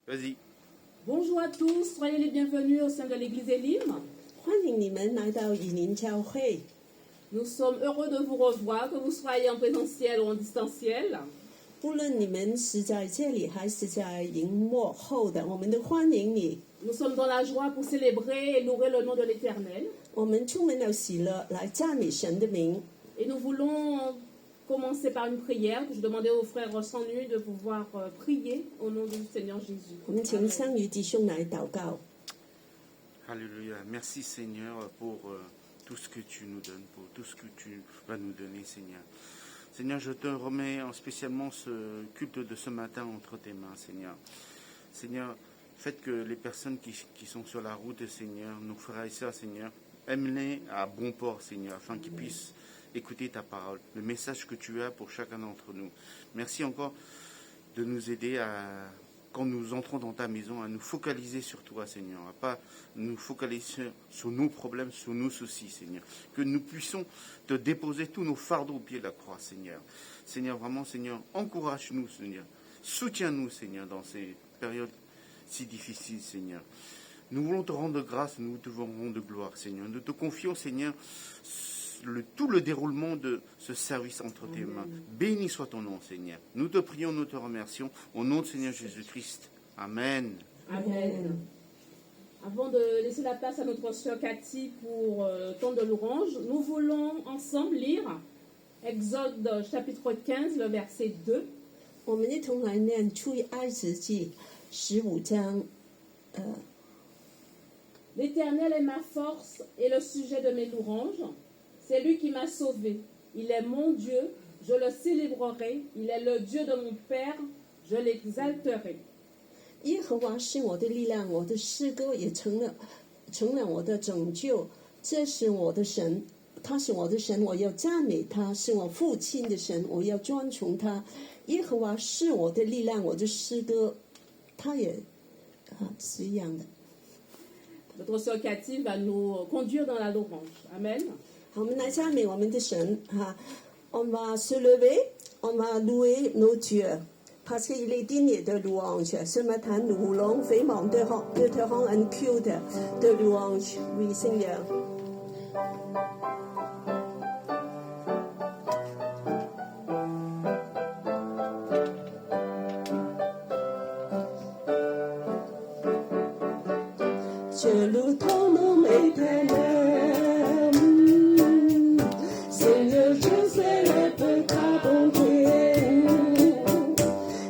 Vas-y. Bonjour à tous, soyez les bienvenus au sein de l'église Elim. 欢迎你们来到以林教会， Nous sommes heureux de vous revoir, que vous soyez en présentiel ou en distanciel. 不论你们是在这里还是在荧幕后的，我们都欢迎你。 Nous sommes dans la joie pour célébrer et louer le nom de l'Éternel. 我们充满了喜乐来赞美神的名。 Et nous voulons commencer par une prière. Je demandais aux frères sans nu de pouvoir prier au nom du Seigneur Jésus. 我们请相遇弟兄来祷告。 Alléluia. Merci Seigneur pour tout ce que tu nous donnes, pour tout ce que tu vas nous donner, Seigneur. Seigneur, je te remets spécialement ce culte de ce matin entre tes mains, Seigneur. Seigneur, faites que les personnes qui sont sur la route, Seigneur, nos frères et sœurs, Seigneur, aime-les à bon port, Seigneur, afin qu'ils puissent écouter ta parole, le message que tu as pour chacun d'entre nous. Merci encore de nous aider à, quand nous entrons dans ta maison, à nous focaliser sur toi, Seigneur, à pas nous focaliser sur nos problèmes, sur nos soucis, Seigneur. Que nous puissions te déposer tous nos fardeaux au pied de la croix, Seigneur. Seigneur, vraiment, Seigneur, encourage-nous, Seigneur. Soutiens-nous, Seigneur, dans ces périodes si difficiles, Seigneur. Nous voulons te rendre grâce, nous te rendons de gloire, Seigneur. Nous te confions, Seigneur, tout le déroulement de ce service entre tes mains. Béni soit ton nom, Seigneur. Nous te prions, nous te remercions. Au nom de Seigneur Jésus-Christ. Amen. Amen. Avant de laisser la place à notre sœur Cathy pour le temps de l'orange, nous voulons ensemble lire Exode chapitre 15, le verset 2. 我们一同来念出埃及记15章。 L'Éternel est ma force et le sujet de mes louanges. C'est lui qui m'a sauvé. Il est mon Dieu, je le célébrerai. Il est le Dieu de mon Père, je l'exalterai. 耶和华是我的力量，我的诗歌也成了我的拯救。这是我的神，他是我的神，我要赞美他；是我父亲的神，我要尊崇他。耶和华是我的力量，我的诗歌，他也是一样的。 Notre sœur Cathy va nous conduire dans la louange. Amen. 好，我们来赞美我们的神哈。On va se lever, on va louer nos dieux, parce qu'il est digne de louange. Ce matin, nous voulons vraiment te rendre un culte de louange. Oui, Seigneur. Je loue ton nom éternel, Seigneur, je célèbre ta bonté.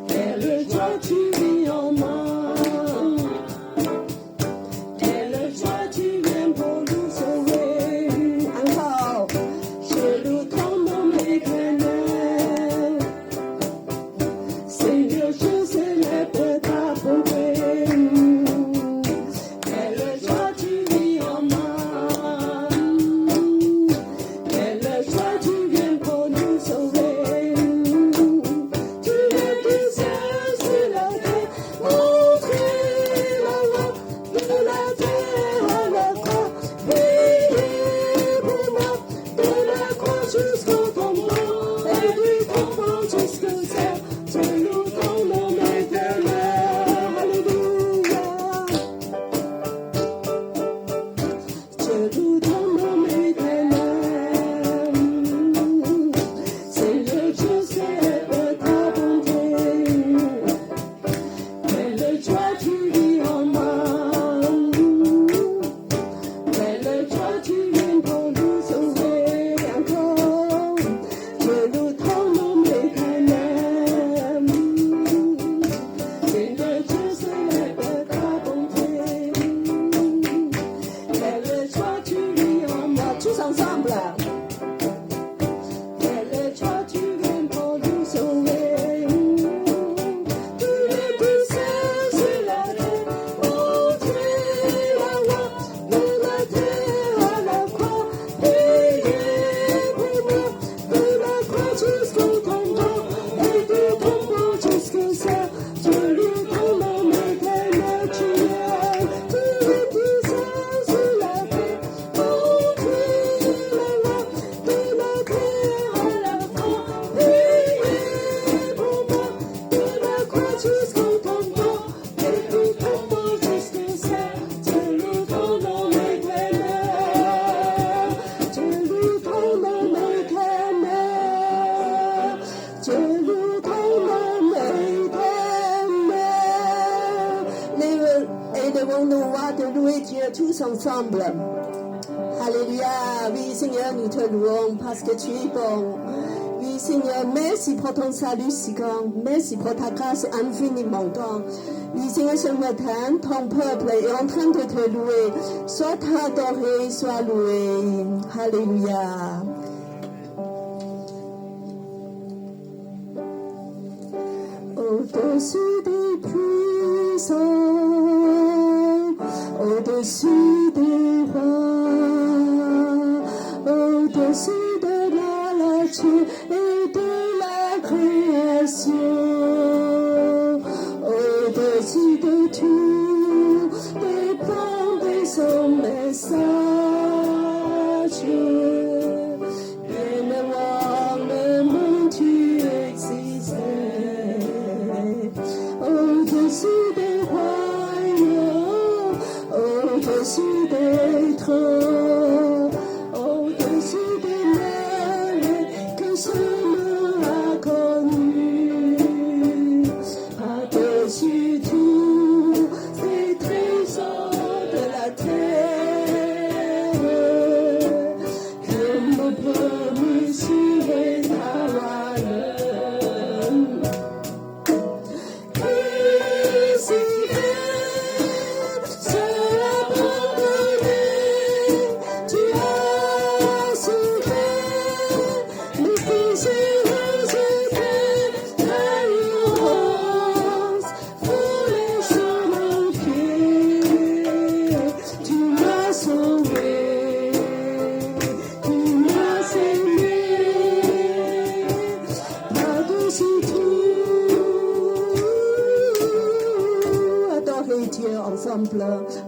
Quelle joie tu vis en moi, quelle joie tu viens pour nous sauver. Encore, je loue ton nom éternel, Seigneur, je célèbre ta bonté. nous devons nous voir de louer Dieu tous ensemble. Alléluia. Oui, Seigneur, nous te louons parce que tu es bon. Oui, Seigneur, merci pour ton salut si grand. Merci pour ta grâce infiniment grande. Oui, Seigneur, ce matin, ton peuple est en train de te louer. Sois adoré, sois loué. Alléluia. Au-dessus des puissants, au-dessus des rois, au-dessus de la nature et de la création, au-dessus de tout, dépend de son message. Bien avant le monde, tu existais. Au-dessus des royaumes, au-dessus des trônes, au-dessus des mers que ce monde a connu, par-dessus tout, ces trésors de la terre, je me peux mesurer ta valeur.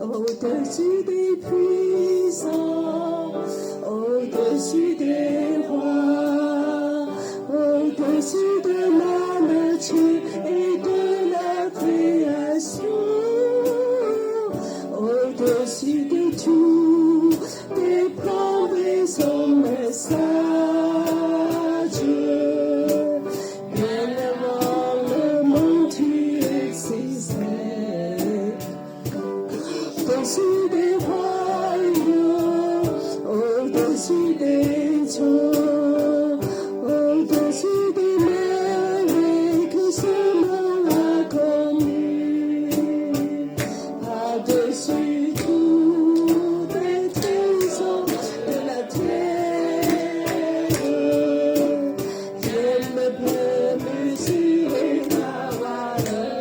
Au-dessus des puissants, au-dessus des rois, au-dessus de la nature et de la création, au-dessus de tout, dépend de son message. Bien avant le monde, tu existais. Au-dessus des royaumes, au-dessus des trônes, au-dessus des mers que ce monde a connu, par-dessus tout les trésors de la terre, je ne peux mesurer ta valeur.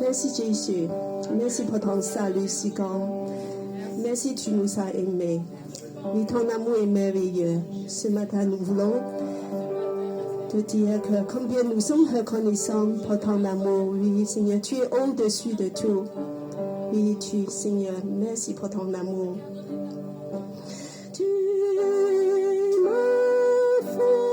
Merci Jésus, merci pour ton salut si grand. Merci, tu nous as aimés. Oui, ton amour est merveilleux. Ce matin, nous voulons te dire que combien nous sommes reconnaissants pour ton amour. Oui, Seigneur, tu es au-dessus de tout. Oui, Seigneur, merci pour ton amour. Tu m'as fait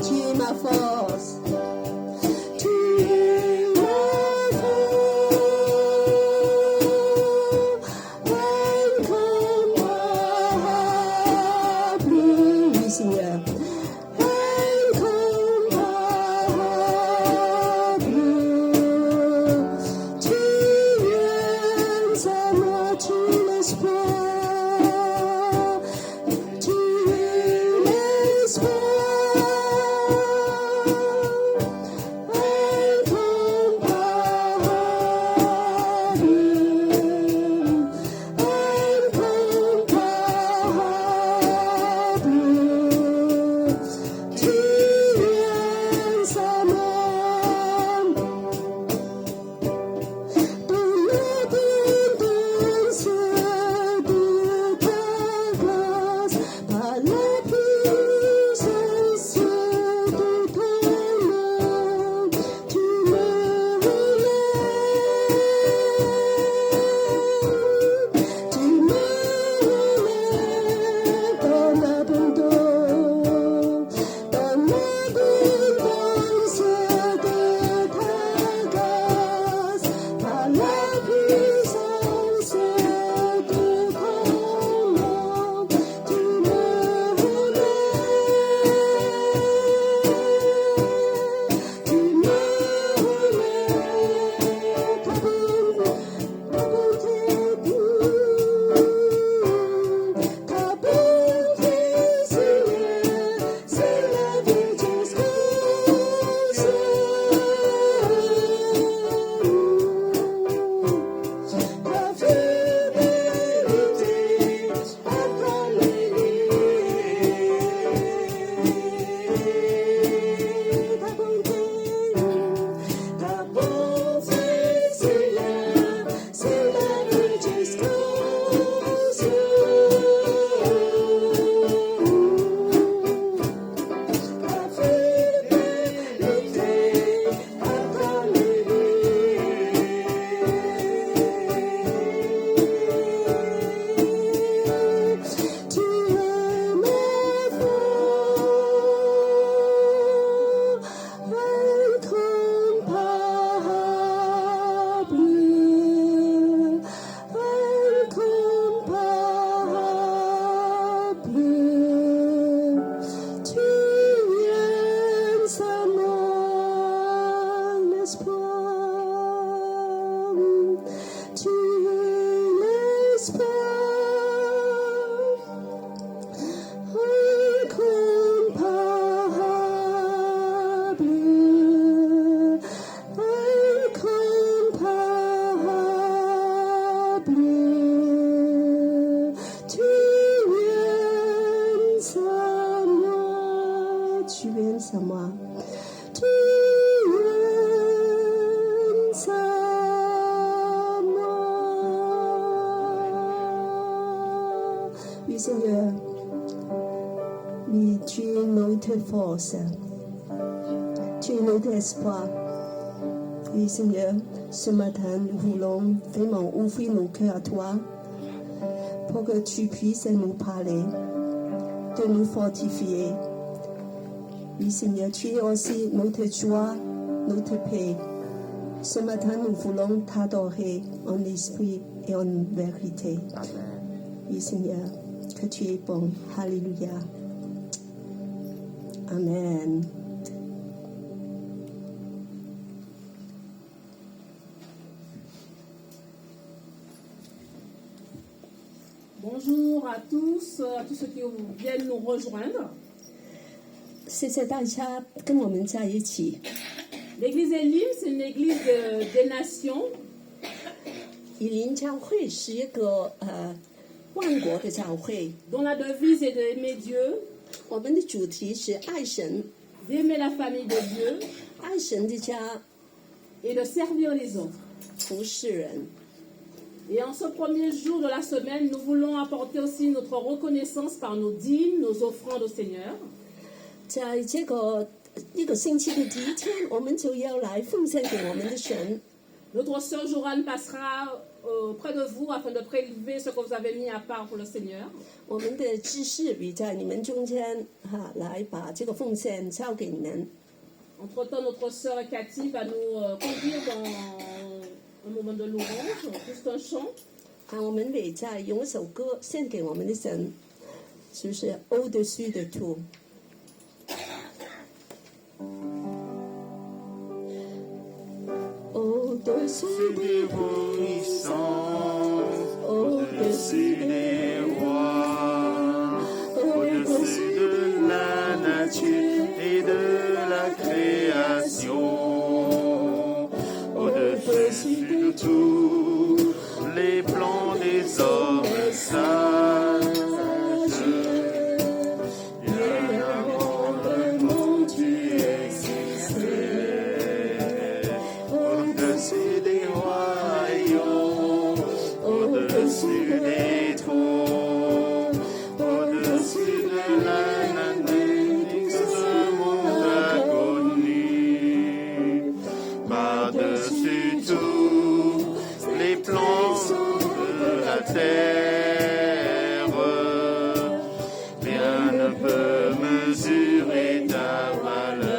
Tu es ma force. Tu es ma force. Oui, Seigneur. Oui, Seigneur, oui, tu es notre force, tu es notre espoir. Oui, Seigneur, ce matin, nous voulons vraiment ouvrir nos cœurs à toi pour que tu puisses nous parler, de nous fortifier. Oui, Seigneur, tu es aussi notre joie, notre paix. Ce matin, nous voulons t'adorer en esprit et en vérité. Oui, Seigneur, que tu es bon. Alléluia. Amen. Bonjour à tous ceux qui viennent nous rejoindre. 谢谢大家跟我们在一起。 L'église Elim, c'est une église des nations. 以林教会是一个万国的教会， dont la devise est d'aimer Dieu, 我们的主题是爱神， d'aimer la famille de Dieu 爱神的家， et de servir les autres. 服侍人。 Et en ce premier jour de la semaine, nous voulons apporter aussi notre reconnaissance par nos dîmes, nos offrandes au Seigneur. 在这个一个星期的第一天，我们就要来奉献给我们的神。Notre sœur Joanne passera près de vous afin de prélever ce que vous avez mis à part pour le Seigneur. 我们的知识比在你们中间来把这个奉献交给你们。 Entre-temps, notre sœur Cathy va nous conduire dans un moment de louange, juste un chant. 我们会再用一首歌献给我们的神，就是 Au-dessus de tout。 Au-dessus des jouissances, au-dessus des rois, au-dessus de la nature et de la création, au-dessus de tous les plans des hommes sages. Bien avant le monde tu existais, au-dessus des royaumes, au-dessus des trônes, au-dessus de la nature, ce monde a connu, par-dessus tous les plans de la terre, rien ne peut mesurer ta valeur.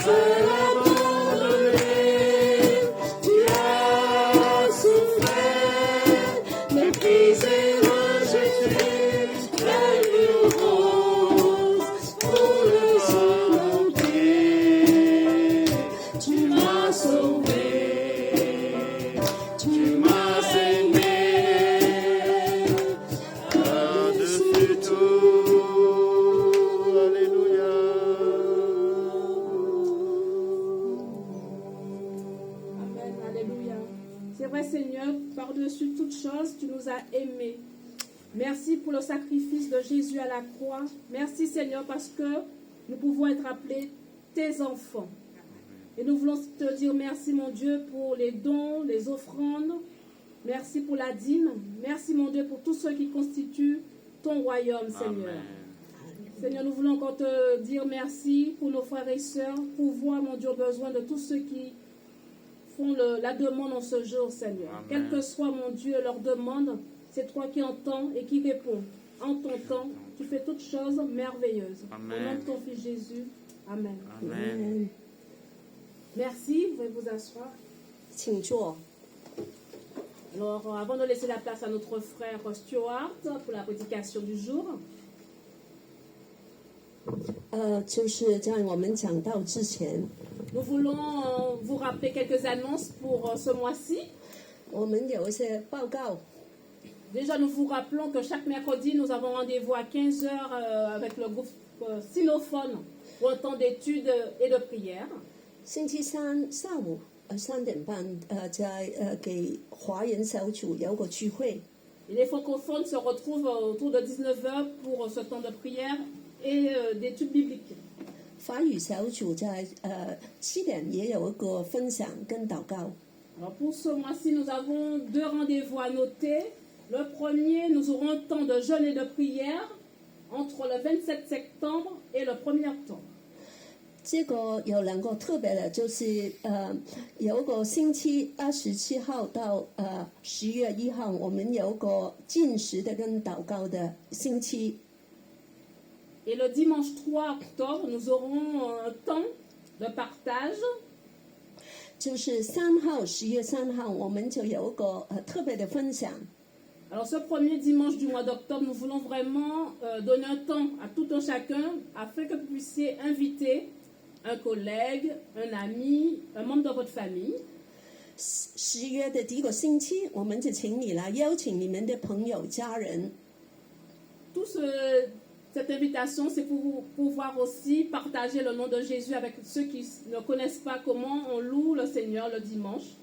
Seul abandonné, tu as souffert, méprisé, rejeté, la rose pour le sang pied. Tu m'as sauvé, tu m'as aimé, par-dessus tout. Alléluia. Amen, alléluia. C'est vrai Seigneur, par-dessus toute chose, tu nous as aimés. Merci pour le sacrifice de Jésus à la croix. Merci Seigneur parce que nous pouvons être appelés tes enfants. Et nous voulons te dire merci mon Dieu pour les dons, les offrandes. Merci pour la dîme. Merci mon Dieu pour tous ceux qui constituent ton royaume Seigneur. Amen. Seigneur, nous voulons encore te dire merci pour nos frères et sœurs, pour voir mon Dieu au besoin de tous ceux qui font la demande en ce jour, Seigneur. Amen. Quelle que soit, mon Dieu, leur demande, c'est toi qui entends et qui réponds. En ton temps, tu fais toutes choses merveilleuses. Amen. Au nom de ton Fils Jésus. Amen. Amen. Merci, vous pouvez vous asseoir. 请坐。 Alors, avant de laisser la place à notre frère Stuart pour la prédication du jour, 就是在我们讲到之前， nous voulons vous rappeler quelques annonces pour ce mois-ci. 我们有一些报告。 Déjà, nous vous rappelons que chaque mercredi, nous avons rendez-vous à 15h avec le groupe Sinophone pour un temps d'études et de prière. 星期三下午3:30，在给华人小组有個聚會。 Et les francophones se retrouvent autour de 19h pour ce temps de prière et d'études bibliques. 法語小組在7點也有一個分享跟禱告。 Alors pour ce mois-ci, nous avons 2 rendez-vous à noter. Le premier, nous aurons un temps de jeûne et de prière entre le 27 septembre et le 1er octobre. 這個有兩個特別的，就是有一個星期27號到10月1號，我們有一個禁食的跟禱告的星期。 Et le dimanche 3 octobre, nous aurons un temps de partage. 就是10月3號，我們就有一個特別的分享。 Alors ce premier dimanche du mois d'octobre, nous voulons vraiment donner un temps à tout un chacun afin que vous puissiez inviter un collègue, un ami, un membre de votre famille. 10月的第一個星期，我們就請你來邀請你們的朋友、家人。 Cette invitation, c'est pour pouvoir aussi partager le nom de Jésus avec ceux qui ne connaissent pas comment on loue le Seigneur le dimanche.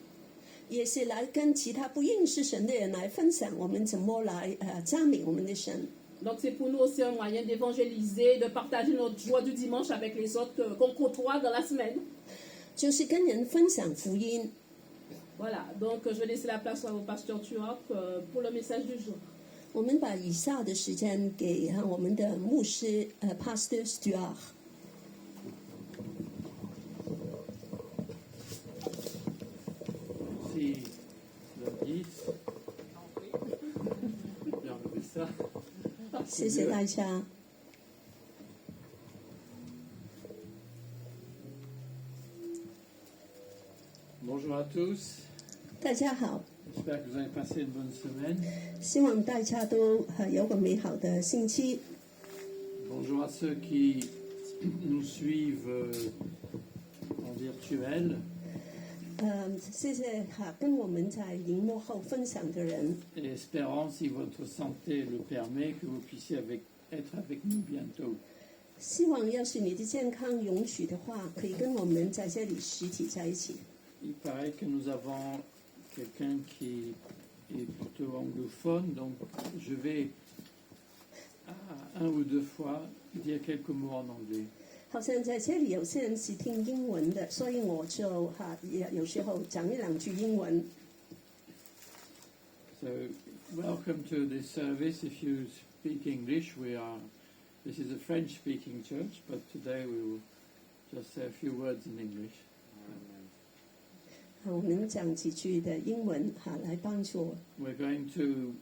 也是來跟其他不認識神的人來分享我們怎麼來讚美我們的神。 Donc c'est pour nous aussi un moyen d'évangéliser, de partager notre joie du dimanche avec les autres qu'on côtoie dans la semaine. 就是跟人分享福音。 Voilà, donc je vais laisser la place au pasteur Tuop pour le message du jour. 我们把以下的时间给我们的牧师Pastor Stuart。Merci, Gladys. Bien enlevé ça. 谢谢大家。Bonjour à tous. 大家好， J'espère que vous avez passé une bonne semaine. 希望大家都有个美好的星期。 Bonjour à ceux qui nous suivent en virtuel. 谢谢跟我们在荧幕后分享的人， Et espérant, si votre santé le permet, que vous puissiez être avec nous bientôt. 希望要是你的健康允许的话，可以跟我们在这里实体在一起。 Il paraît que nous avons quelqu'un qui est plutôt anglophone, donc je vais un ou deux fois dire quelques mots en anglais. 好像在这里有些人是听英文的，所以我就也有时候讲一两句英文。 So, welcome to this service. If you speak English, this is a French-speaking church, but today we will just say a few words in English. 我们讲几句的英文来帮助我。 We're going to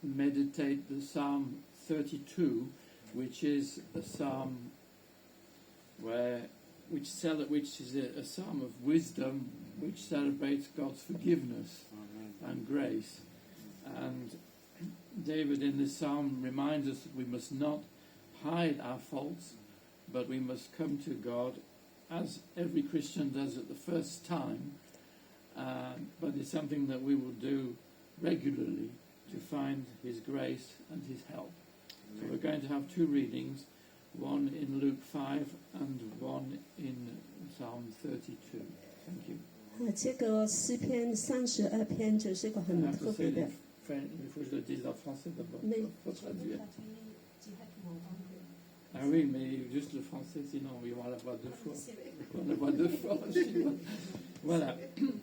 meditate the Psalm 32, which is a psalm which is a psalm of wisdom, which celebrates God's forgiveness and grace. And David in this psalm reminds us that we must not hide our faults, but we must come to God as every Christian does at the first time, but it's something that we will do regularly to find His grace and His help. So we're going to have two readings, one in Luke 5 and one in Psalm 32. Thank you. 这个诗篇32篇就是个 I 很 have 特 to 别 say 的 in French, il faut que je le dise en français d'abord. Mais- Faut traduire. Ah oui, mais juste le français, sinon oui, on va la voir deux fois. On la voit deux fois. Voilà.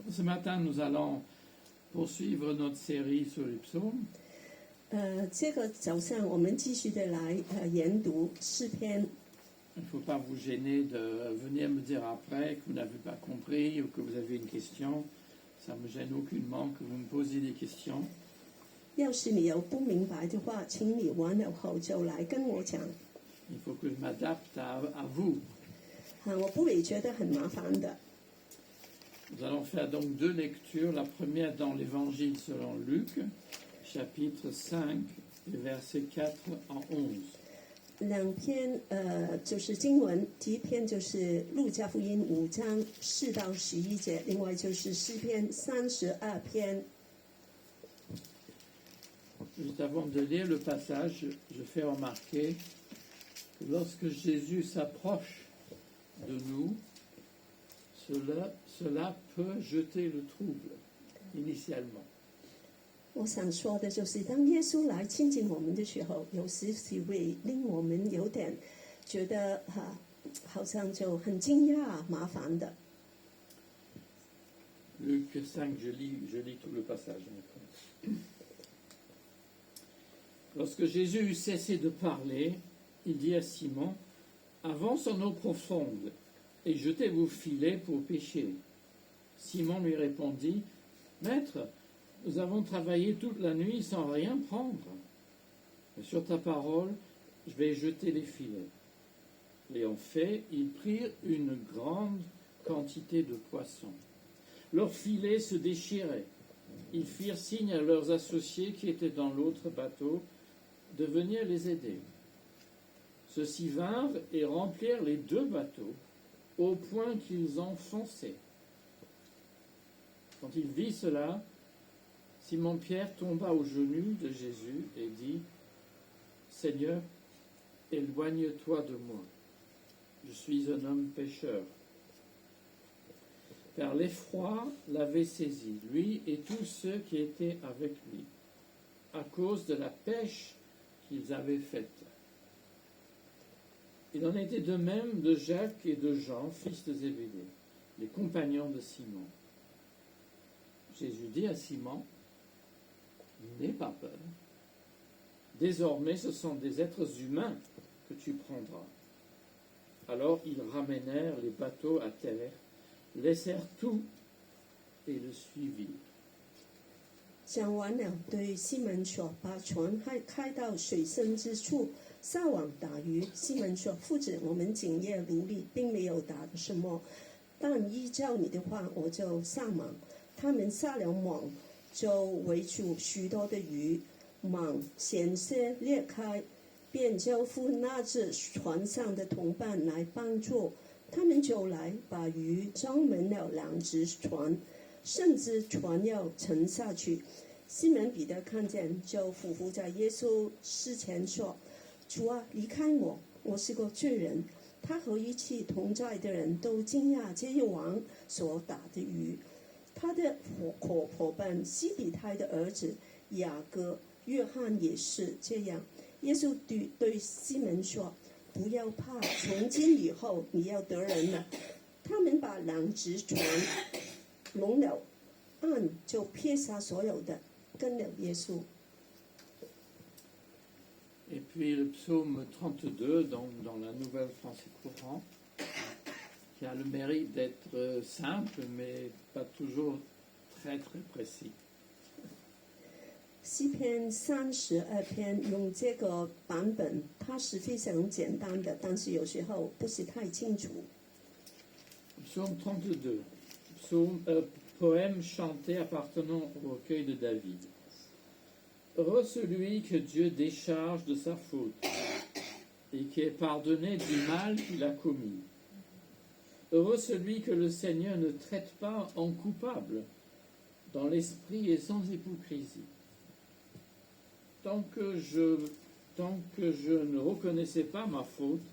Ce matin, nous allons poursuivre notre série sur les psaumes. 这个早上我们继续的来研读诗篇。 Il ne faut pas vous gêner de venir me dire après que vous n'avez pas compris ou que vous avez une question. Ça ne me gêne aucunement que vous me posiez des questions. 要是你有不明白的话，请你完了后就来跟我讲。 Il faut que je m'adapte à vous. 我不会觉得很麻烦的。 Nous allons faire donc deux lectures. La première dans l'Évangile selon Luc, chapitre 5, versets 4 en 11. 两篇就是经文，第一篇就是路加福音5章4到11节，另外就是诗篇32篇。 Juste avant de lire le passage, je fais remarquer que lorsque Jésus s'approche de nous, cela peut jeter le trouble initialement. 我想说的就是，当耶稣来亲近我们的时候，有时是会令我们有点觉得好像就很惊讶、麻烦的。 Luc 5, je lis tout le passage. Lorsque Jésus eut cessé de parler, il dit à Simon, « Avance en eau profonde et jetez vos filets pour pêcher. » Simon lui répondit, « Maître, nous avons travaillé toute la nuit sans rien prendre. Mais sur ta parole, je vais jeter les filets. » L'ayant fait, ils prirent une grande quantité de poissons. Leurs filets se déchiraient. Ils firent signe à leurs associés qui étaient dans l'autre bateau de venir les aider. Ceux-ci vinrent et remplirent les deux bateaux au point qu'ils enfonçaient. Quand il vit cela, Simon-Pierre tomba aux genoux de Jésus et dit, « Seigneur, éloigne-toi de moi. Je suis un homme pécheur. » Car l'effroi l'avait saisi, lui et tous ceux qui étaient avec lui, à cause de la pêche qu'ils avaient faite. Il en était de même de Jacques et de Jean, fils de Zébédée, les compagnons de Simon. Jésus dit à Simon, « N'aie pas peur, Désormais, ce sont des êtres humains que tu prendras. Alors ils ramenèrent les bateaux à terre, laissèrent tout et le suivirent. 讲完了，对西门说：“把船开到水深之处，撒网打鱼。”西门说：“夫子，我们整夜努力，并没有打到什么，但依照你的话，我就上网。”他们撒了网，就围住许多的鱼，网险些裂开，便交付那只船上的同伴来帮助。他们就来把鱼装满了2只船，甚至船要沉下去。西门彼得看见，就俯伏在耶稣膝前说：“主啊，离开我，我是个罪人。”他和一起同在的人都惊讶这一网所打的鱼。他的伙伴西比泰的儿子雅各、约翰也是这样。耶稣对西门说：“不要怕，从今以后你要得人了。”他们把2只船拢了岸，就撇下所有的，跟了耶稣。 Et puis le psaume 32 dans la Nouvelle Français courant, qui a le mérite d'être simple mais pas toujours très très précis. 诗篇32篇用这个版本，它是非常简单的，但是有时候不是太清楚。 Psaume 32, poème chanté appartenant au recueil de David. Heureux celui que Dieu décharge de sa faute et qui est pardonné du mal qu'il a commis. Heureux celui que le Seigneur ne traite pas en coupable, dans l'esprit et sans hypocrisie. Tant que je ne reconnaissais pas ma faute,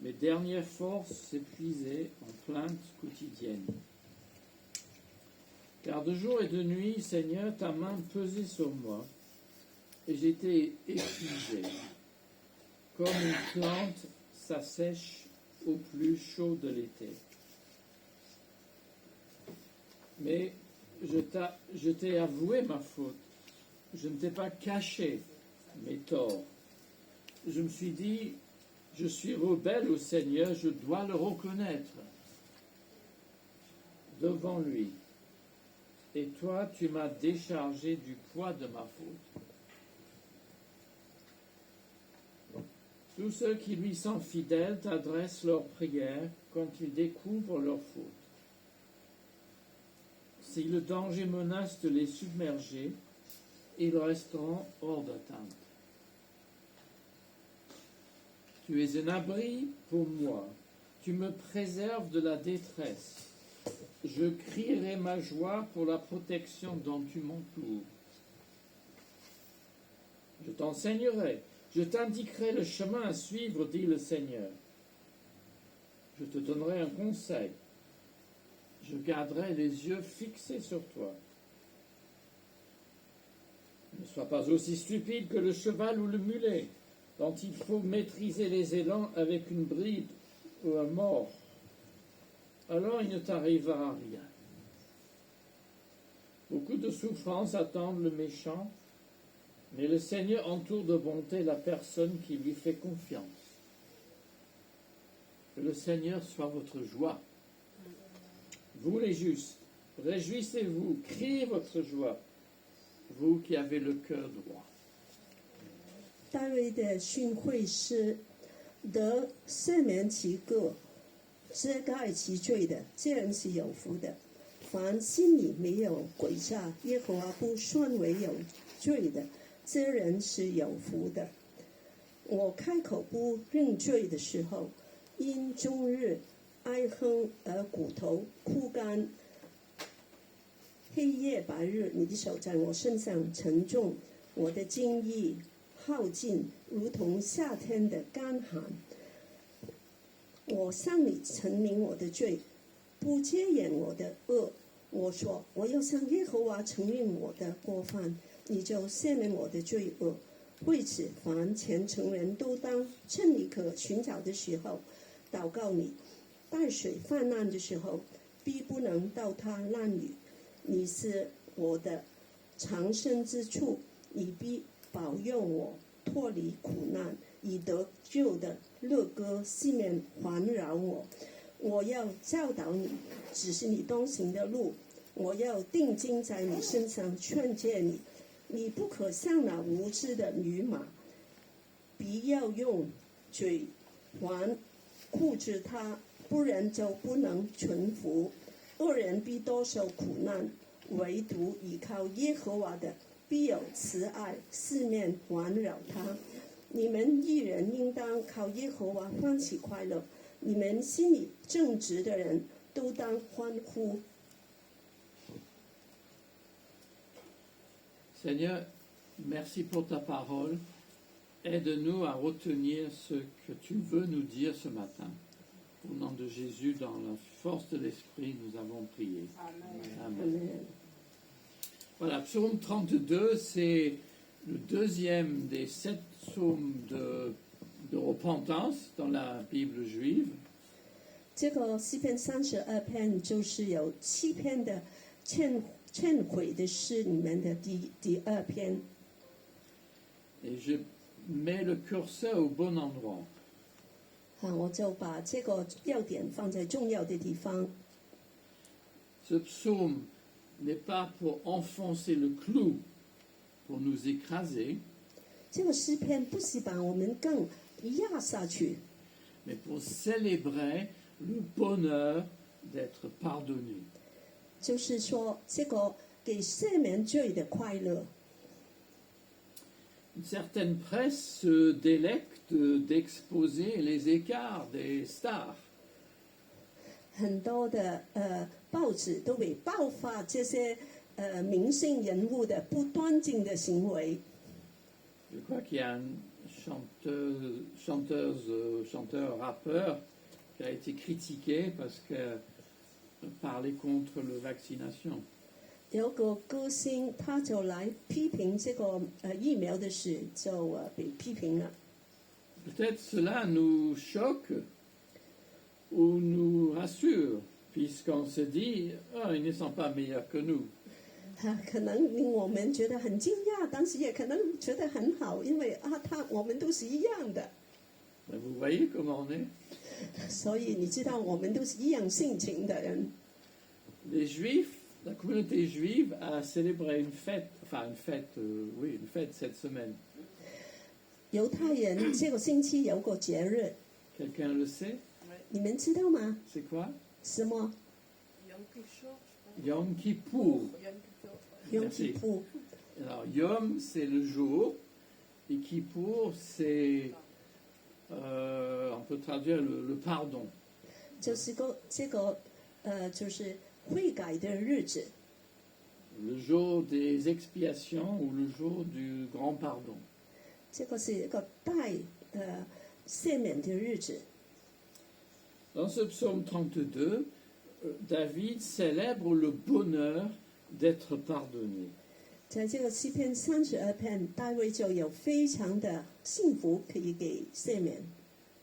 mes dernières forces s'épuisaient en plaintes quotidiennes. Car de jour et de nuit, Seigneur, ta main pesait sur moi, et j'étais épuisé. Comme une plante s'assèche au plus chaud de l'été. Mais je t'ai avoué ma faute. Je ne t'ai pas caché mes torts. Je me suis dit, je suis rebelle au Seigneur, je dois le reconnaître devant lui. Et toi, tu m'as déchargé du poids de ma faute. Tous ceux qui lui sont fidèles t'adressent leurs prières quand ils découvrent leur faute. Si le danger menace de les submerger, ils resteront hors d'atteinte. Tu es un abri pour moi, tu me préserves de la détresse. Je crierai ma joie pour la protection dont tu m'entoures. Je t'enseignerai, je t'indiquerai le chemin à suivre, dit le Seigneur. Je te donnerai un conseil. Je garderai les yeux fixés sur toi. Ne sois pas aussi stupide que le cheval ou le mulet, dont il faut maîtriser les élans avec une bride ou un mors. Alors il ne t'arrivera rien. Beaucoup de souffrances attendent le méchant, mais le Seigneur entoure de bonté la personne qui lui fait confiance. Que le Seigneur soit votre joie. Vous les justes, réjouissez-vous, criez votre joie, vous qui avez le cœur droit. 大卫的训诲是：得赦免其过，遮盖其罪的，这人是有福的。凡心里没有诡诈，耶和华不算为有罪的，这人是有福的。我开口不认罪的时候，因终日哀哼而骨头枯干，黑夜白日，你的手在我身上沉重，我的精意耗尽，如同夏天的干旱。我向你陈明我的罪，不遮掩我的恶。我说，我要向耶和华承认我的过犯，你就赦免我的罪恶。为此，凡虔诚人都当趁你可寻找的时候祷告你。大水泛滥的时候，必不能到他那里。你是我的藏身之处，你必保佑我脱离苦难，以得救的乐歌四面环绕我。我要教导你，指示你当行的路。我要定睛在你身上，劝诫你。你不可像那无知的女马，必要用嘴环护住它，不然就不能存福。恶人必多受苦难，唯独依靠耶和华的，必有慈爱四面环绕他。你们义人应当靠耶和华欢喜快乐，你们心里正直的人都当欢呼。Seigneur, merci pour ta parole. Aide-nous à retenir ce que tu veux nous dire ce matin. Au nom de Jésus, dans la force de l'Esprit, nous avons prié. Amen. Amen. Voilà, psaume 32, c'est le deuxième des 7 psaumes de repentance dans la Bible juive. 这个诗篇32篇就是有7篇的劝悔的诗里面的第2篇。 Et je mets le curseur au bon endroit. 我就把这个要点放在重要的地方。 Ce psaume n'est pas pour enfoncer le clou, pour nous écraser, 这个诗篇不是把我们更压下去， mais pour célébrer le bonheur d'être pardonné. 就是说这个给赦免罪的快乐。 Une certaine presse se délecte d'exposer les écarts des stars. 很多的报纸都会爆发这些明星人物的不端正的行为。 Je crois qu'il y a un chanteur, rappeur qui a été critiqué parce que parlait contre la vaccination. 有个歌星他就来批评这个疫苗的事，就被批评了。 Peut-être cela nous choque ou nous rassure, puisqu'on se dit « ils ne sont pas meilleurs que nous ». 可能令我们觉得很惊讶，但是也可能觉得很好，因为我们都是一样的。 Mais vous voyez comment on est. 所以你知道，我们都是一样性情的人。 Les Juifs, la communauté juive a célébré une fête, une fête cette semaine. 犹太人这个星期有个节日， Quelqu'un le sait? 你们知道吗？ C'est quoi? 什么？ Yom Kippour. Yom Kippur。 Alors, Yom, c'est le jour, et Kippour, c'est, on peut traduire le pardon. 就是这个就是悔改的日子， Le jour des expiations ou le jour du grand pardon. 这个是一个代赦免的日子。 Dans ce psaume 32, David célèbre le bonheur d'être pardonné. 在这个诗篇32篇，大卫就有非常的幸福可以给赦免，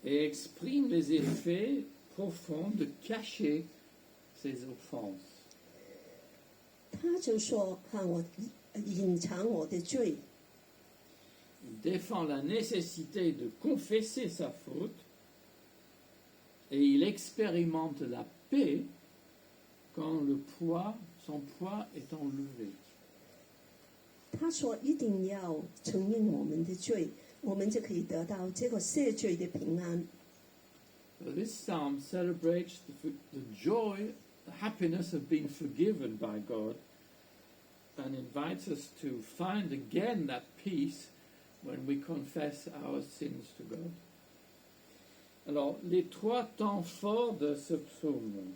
Et exprime les effets profonds de cacher ses offenses. 他就说：“我隐藏我的罪。” Il défend la nécessité de confesser sa faute et il expérimente la paix quand son poids est enlevé. 他说：“一定要承认我们的罪，我们就可以得到这个赦罪的平安。” This psalm celebrates the joy, the happiness of being forgiven by God and invites us to find again that peace when we confess our sins to God. Alors, les 3 temps forts de ce psaume.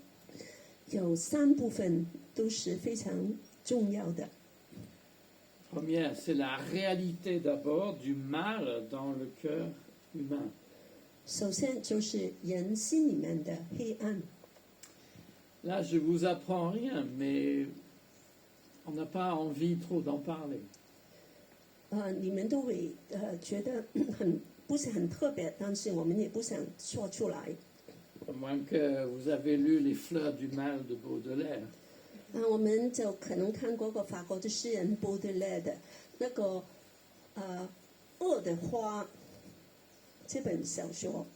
有3部分都是非常重要的。 Première, c'est la réalité d'abord du mal dans le cœur humain. 首先就是人心里面的黑暗。 Là, je vous apprends rien, mais on n'a pas envie trop d'en parler. 你们都会觉得不是很特别，但是我们也不想说出来。 À moins que vous avez lu Les Fleurs du Mal de Baudelaire. 我们就可能看过个法国的诗人波德莱的那个恶的花》这本小说。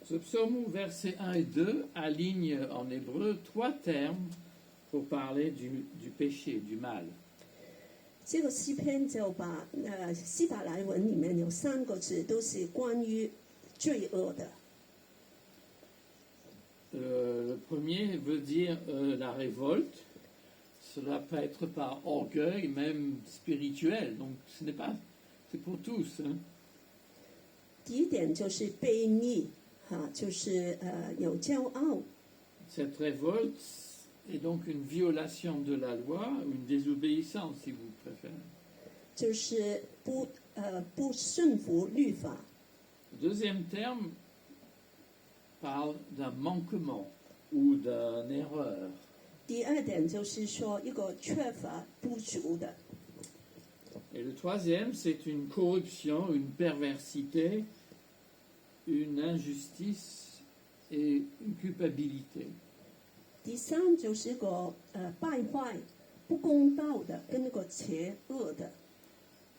Ce psaume, versets 1 et 2, aligne en hébreu 3 termes pour parler du péché, du mal. 这个诗篇就把希伯来文里面有3个字，都是关于罪恶的。Le premier veut dire la révolte. Cela peut être par orgueil, même spirituel. Donc ce n'est pas, c'est pour tous. Hein. 第一点就是悖逆，就是有骄傲。Cette révolte est donc une violation de la loi, ou une désobéissance, si vous préférez. 就是不顺服律法。Le deuxième terme parle d'un manquement ou d'une erreur. 第二点就是说一个缺乏不足的。Et le troisième, c'est une corruption, une perversité, une injustice et une culpabilité. 第三就是个败坏、不公道的跟那个邪恶的。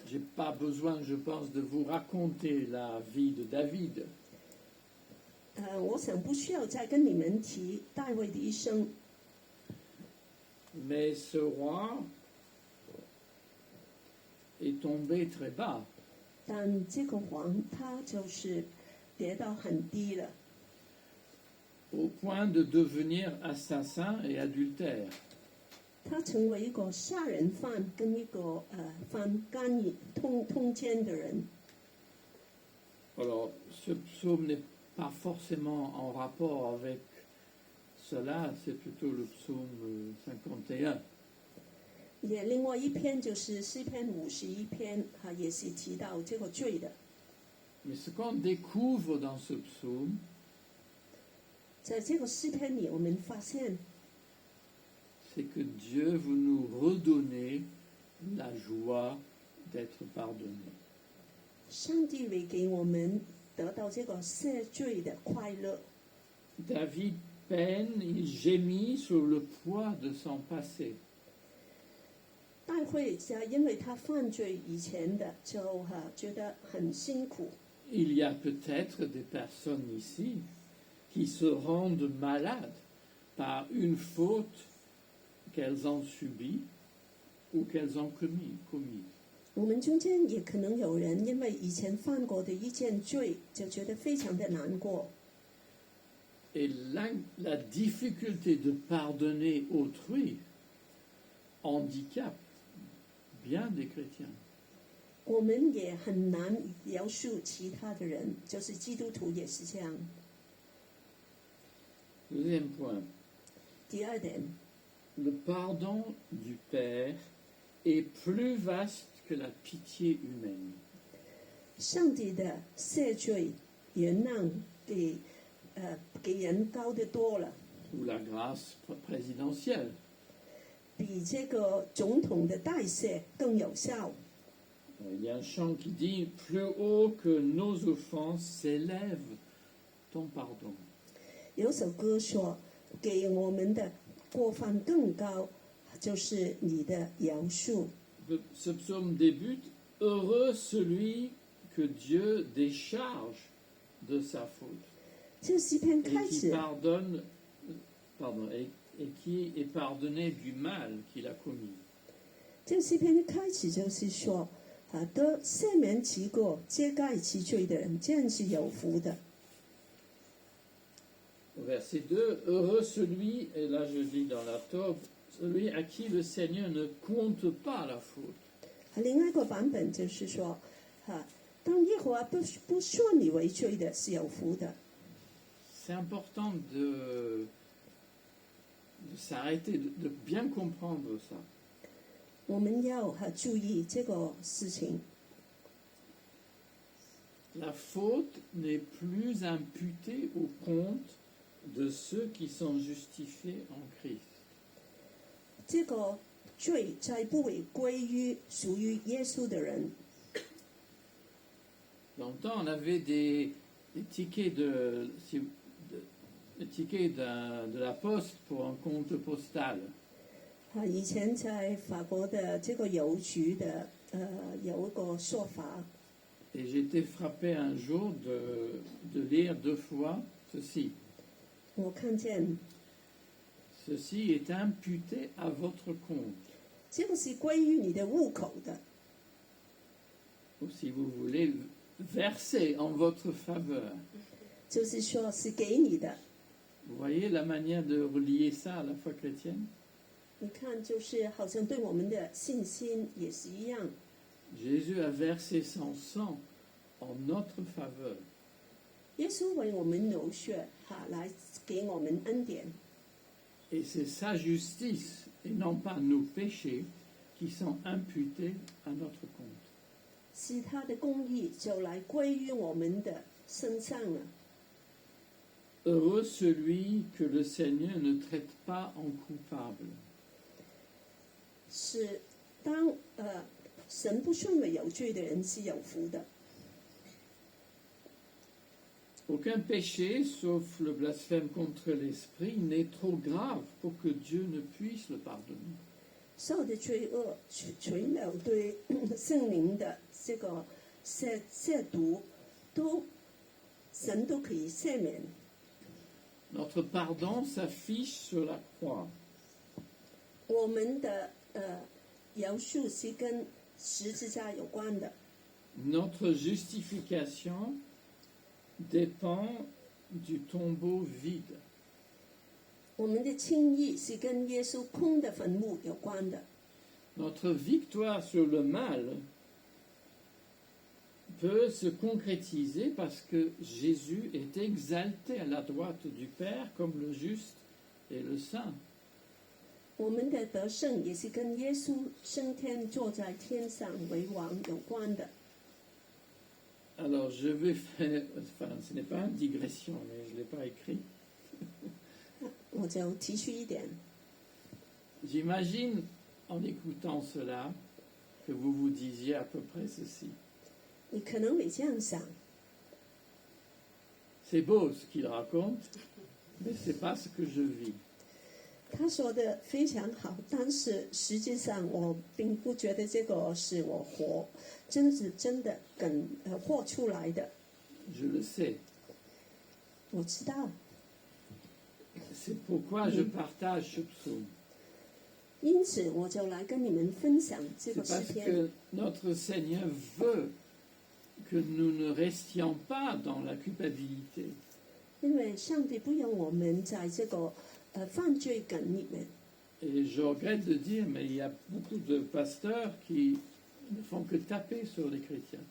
Je n'ai pas besoin, je pense, de vous raconter la vie de David. 我想不需要再跟你们提大卫的一生。Mais ce roi est tombé très bas. 但这个王他就是跌到很低了， Au point de devenir assassin et adultère. 他成为一个杀人犯跟一个犯干瘾通奸的人。 Alors, ce psaume n'est pas forcément en rapport avec cela, c'est plutôt le psaume 51. 也另外一篇就是诗篇51篇，也是提到这个罪的。 Mais ce qu'on découvre dans ce psaume, 在这个诗篇里，我们发现 c'est que Dieu veut nous redonner la joie d'être pardonné. 上帝会给我们得到这个赦罪的快乐。 David peine, il gémit sur le poids de son passé. 大卫家因为他犯罪以前的，就觉得很辛苦。 Il y a peut-être des personnes ici qui se rendent malades par une faute qu'elles ont subie ou qu'elles ont commis. 我们中间也可能有人因为以前犯过的一件罪，就觉得非常的难过。 Et la difficulté de pardonner autrui handicape bien des chrétiens. 我们也很难饶恕其他的人，就是基督徒也是这样。 Deuxième point, 第二点， le pardon du Père est plus vaste que la pitié humaine. 上帝的赦罪、原谅给人高得多了， Ou la grâce présidentielle. 比这个总统的代赦更有效。 Il y a un chant qui dit « Plus haut que nos offenses s'élève ton pardon ». 有首歌说，给我们的过犯更高，就是你的饶恕。 Ce psaume débute « Heureux celui que Dieu décharge de sa faute 这诗篇 et 开 qui 始， pardonne, et qui est pardonné du mal qu'il a commis. 这诗篇开始就是说，得赦免其过、遮盖其罪的人，这样是有福的。 Au verset 2, « Heureux celui, et là je lis dans la Tobe, celui à qui le Seigneur ne compte pas la faute. » 另外一个版本就是说，当耶和华不说你为罪的，是有福的。 C'est important de s'arrêter, de bien comprendre ça. 我们要注意这个事情。 La faute n'est plus imputée au compte de ceux qui sont justifiés en Christ. 这个罪再不会归于属于耶稣的人。 Longtemps, on avait des tickets de la poste pour un compte postal. 以前在法国的这个邮局的有一個說法， Et j'ai été frappé un jour de lire 2 fois ceci. 我看見 Ceci est imputé à votre compte. 這個是歸於你的戶口的， Ou si vous voulez, versé en votre faveur. 就是說是給你的。 Vous voyez la manière de relier ça à la foi chrétienne? 你看，就是好像對我們的信心也是一樣。 Jésus a versé son sang en notre faveur. 耶穌為我們流血，來給我們恩典。 Et c'est sa justice, et non pas nos péchés, qui sont imputés à notre compte. 是他的公義就來歸於我們的身上了。 Heureux celui que le Seigneur ne traite pas en coupable. 是當神不認為有罪的人是有福的。 Aucun péché, sauf le blasphème contre l'Esprit, n'est trop grave pour que Dieu ne puisse le pardonner. 所有的罪惡，除了對聖靈的這個褻瀆，神都可以赦免。 Notre pardon s'affiche sur la croix. 我們的饒恕是跟十字架有關的。 Notre justification dépend du tombeau vide. 我們的稱義是跟耶穌空的墳墓有關的。 Notre victoire sur le mal peut se concrétiser parce que Jésus est exalté à la droite du Père comme le juste et le saint. 我們的得勝也是跟耶穌升天坐在天上為王有關的。 Alors je vais faire, enfin ce n'est pas une digression, mais je ne l'ai pas écrit. 我就提出一點， J'imagine en écoutant cela que vous vous disiez à peu près ceci. 你可能會這樣想： C'est beau ce qu'il raconte, mais ce n'est pas ce que je vis. 他說的非常好，但是實際上我並不覺得這個是我真的活出來的。 Je le sais. 我知道， C'est pourquoi je partage ce psaume. 因此我就來跟你們分享這 C'est 個詩 parce 篇。 que notre Seigneur veut que nous ne restions pas dans la culpabilité. 因為上帝不讓我們在這個犯罪感裡面。 Et je regrette de dire, mais il y a beaucoup de pasteurs qui ne font que taper sur les chrétiens.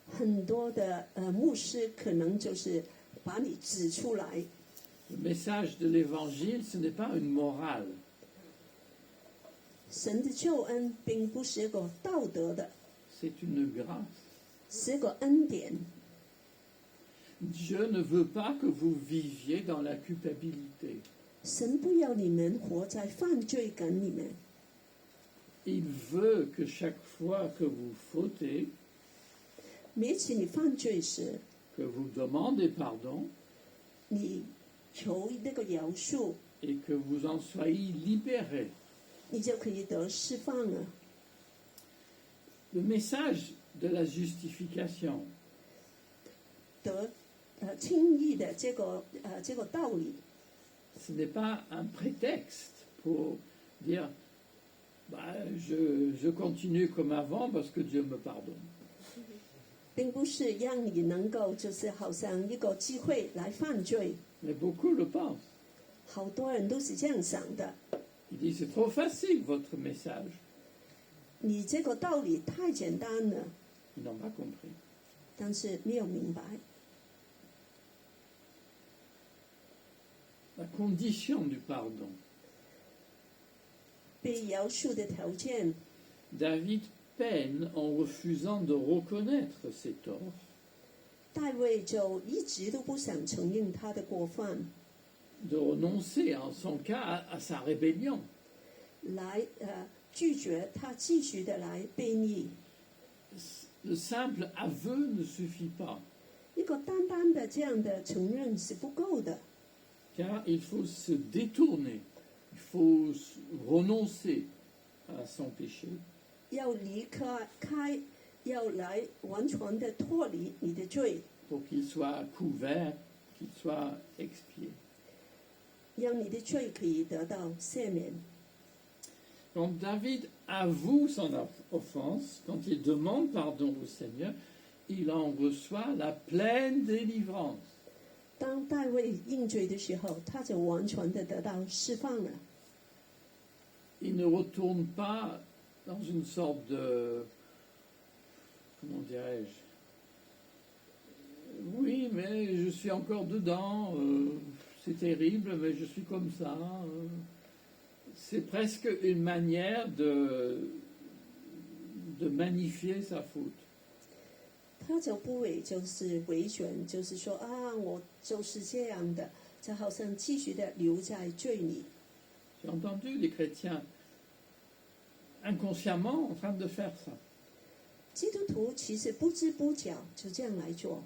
很多的牧師可能就是把你指出來。 Le message de l'évangile, ce n'est pas une morale. 神的救恩並不是一個道德的， C'est une grâce. 是一個恩典。 Dieu ne veut pas que vous viviez dans la culpabilité. 神不要你們活在犯罪感裡面， Il veut que chaque fois que vous fautez, 每次你犯罪時， que vous demandez pardon 你求那個饒恕， et que vous en soyez libérés. 你就可以得釋放了。 Le message de la justification, 得稱義的這個道理， ce n'est pas un prétexte pour dire bah, je continue comme avant parce que Dieu me pardonne. 並不是讓你能夠就是好像一個機會來犯罪。 Mais beaucoup le pensent. 好多人都是這樣想的。 Il dit c'est trop facile votre message. 你這個道理太簡單了， Ils n'ont pas compris. 但是沒有明白。 La condition du pardon. 被饒恕的條件， David peine en refusant de reconnaître ses torts. 大衛就一直都不想承認他的過犯， De renoncer en son cas à sa rébellion. 來拒絕他繼續的來悖逆。 Le simple aveu ne suffit pas, 一個單單的這樣的承認是不夠的， car il faut se détourner, il faut renoncer à son péché. 要离开，要来完全的脱离你的罪， pour qu'il soit couvert, qu'il soit expié. 让你的罪可以得到赦免。 Quand David avoue son offense, quand il demande pardon au Seigneur, il en reçoit la pleine délivrance. 当大卫认罪的时候，他就完全的得到释放了。 Il ne retourne pas dans une sorte de... Comment dirais-je? Oui, mais je suis encore dedans, c'est terrible, mais je suis comme ça. C'est presque une manière de magnifier sa faute. 他就不会就是回旋，就是说啊，我就是这样的，就好像继续的留在罪里。 J'ai entendu des chrétiens inconsciemment en train de faire ça. 基督徒其实不知不觉就这样来做。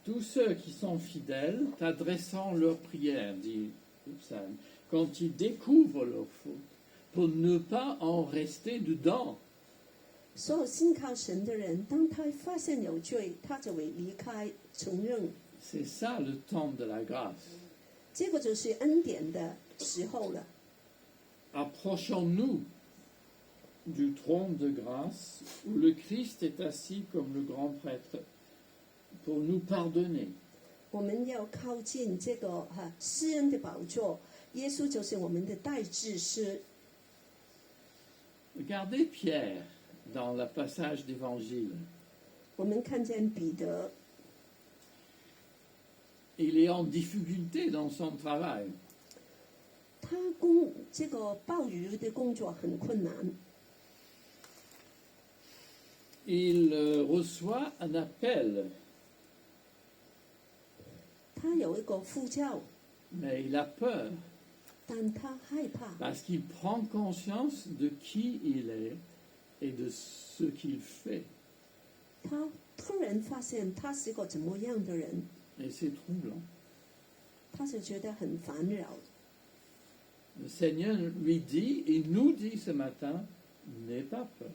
Tous ceux qui sont fidèles, t'adressant leurs prières, dit le psaume, quand ils découvrent leur faute, pour ne pas en rester dedans. 所有信靠神的人，当他发现有罪，他就会离开承认。 C'est ça le temps de la grâce. 这个就是恩典的时候了。 Approchons-nous du trône de grâce où le Christ est assis comme le grand prêtre pour nous pardonner. 我们要靠近这个施恩的宝座，耶稣就是我们的代志师。 Regardez Pierre dans le passage d'évangile. 我们看见彼得， Il est en difficulté dans son travail. 他这个鲍鱼的工作很困难， Il reçoit un appel, 他有一个呼叫， mais il a peur 但他害怕， parce qu'il prend conscience de qui il est et de ce qu'il fait. 他突然发现他是个怎么样的人， Et c'est troublant. 他就觉得很烦扰。 Le Seigneur lui dit, il nous dit ce matin, n'aie pas peur.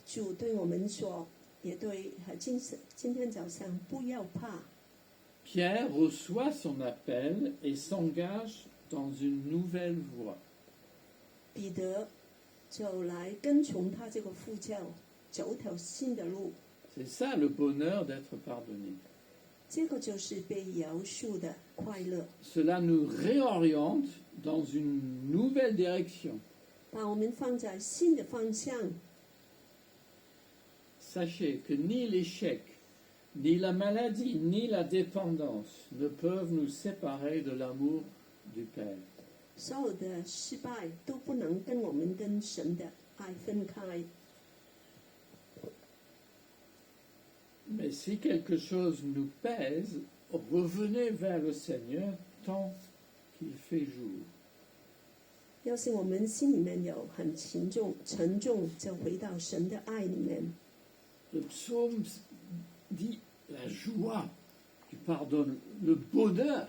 主对我们说，也对今天早上不要怕。 Pierre reçoit son appel et s'engage dans une nouvelle voie. 彼得就来跟从他这个呼叫，走条新的路。 C'est ça le bonheur d'être pardonné. 这个就是被饶恕的快乐， Cela nous réoriente dans une nouvelle direction. 把我们放在新的方向。 Sachez que ni l'échec, ni la maladie, ni la dépendance ne peuvent nous séparer de l'amour du Père. 所有的失败都不能跟我们跟神的爱分开。 Mais si quelque chose nous pèse, revenez vers le Seigneur tant qu'il fait jour. 要是我们心里面有很沉重，就回到神的爱里面。 Le psaume dit la joie du pardon, le bonheur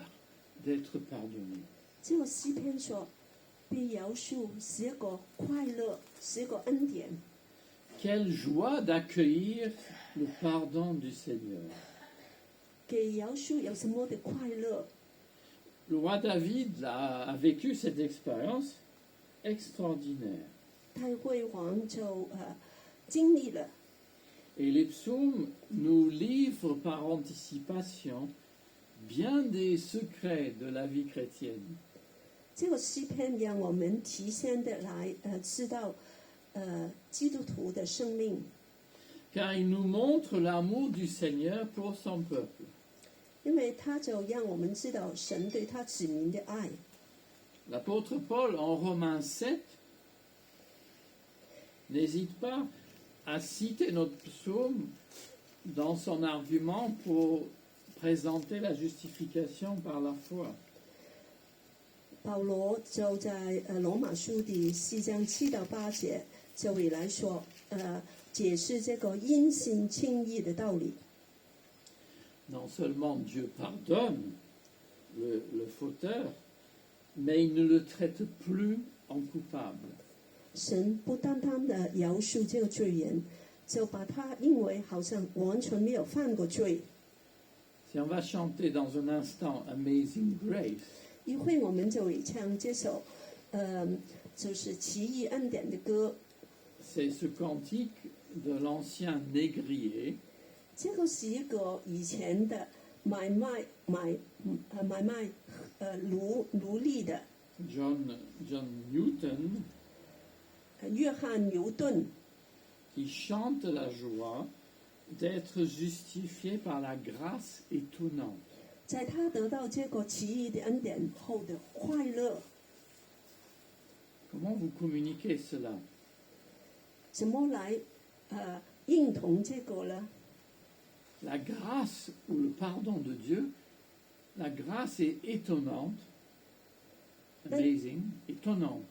d'être pardonné. 这个诗篇说，被饶恕是一个快乐，是一个恩典。 Quelle joie d'accueillir le pardon du Seigneur. 给饶恕有什么的快乐？ Le roi David a vécu cette expérience extraordinaire. 太辉煌就经历了。 Et les psaumes nous livrent par anticipation bien des secrets de la vie chrétienne. 这个诗篇让我们提前的来知道基督徒的生命， Car il nous montre l'amour du Seigneur pour son peuple. 因为他就让我们知道神对他子民的爱。 L'apôtre Paul, en Romains 7, n'hésite pas à citer notre psaume dans son argument pour présenter la justification par la foi. 保罗就在罗马书第4章7到8节就会来说，解释这个因信称义的道理。 Non seulement Dieu pardonne le fauteur, mais il ne le traite plus en coupable. 神不单单的饶恕这个罪人，就把他认为好像完全没有犯过罪。 Si on va chanter dans un instant Amazing Grace, 一会我们就会唱这首，就是奇异恩典的歌。 c'est ce cantique de l'ancien négrier 这个是一个以前的买卖奴隶的 John Newton 约翰牛顿， qui chante la joie d'être justifié par la grâce étonnante. 在他得到这个奇异的恩典后的快乐， Comment vous communiquez cela? 怎么来认同这个呢？ La grâce ou le pardon de Dieu, la grâce est étonnante, amazing, étonnante,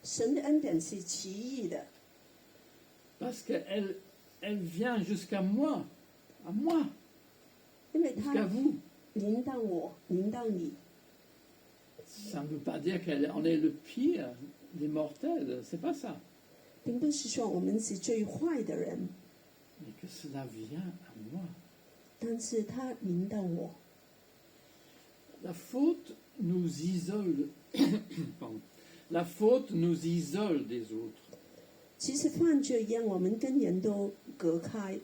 神的恩典是奇异的， parce qu'elle vient jusqu'à moi, à moi, 因为 jusqu'à 他 vous. 临到我，临到你。 Ça ne veut pas dire qu'elle en est le pire des mortels, c'est pas ça. 并不是说我们是最坏的人， Mais que cela vient à moi. 但是他临到我。 La faute nous isole, pardon. La faute nous isole des autres. 其实犯罪让我们跟人都隔开，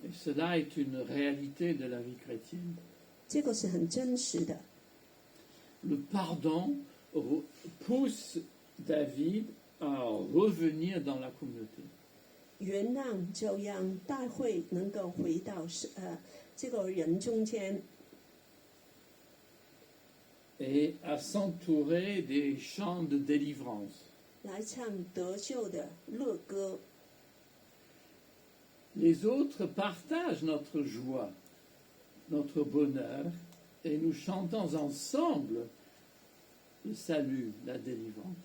Et cela est une réalité de la vie chrétienne. 这个是很真实的。 Le pardon pousse David à revenir dans la communauté. 原谅就让大会能够回到这个人中间， Et à s'entourer des chants de délivrance. 来唱得救的乐歌。 Les autres partagent notre joie, notre bonheur, et nous chantons ensemble le salut, la délivrance.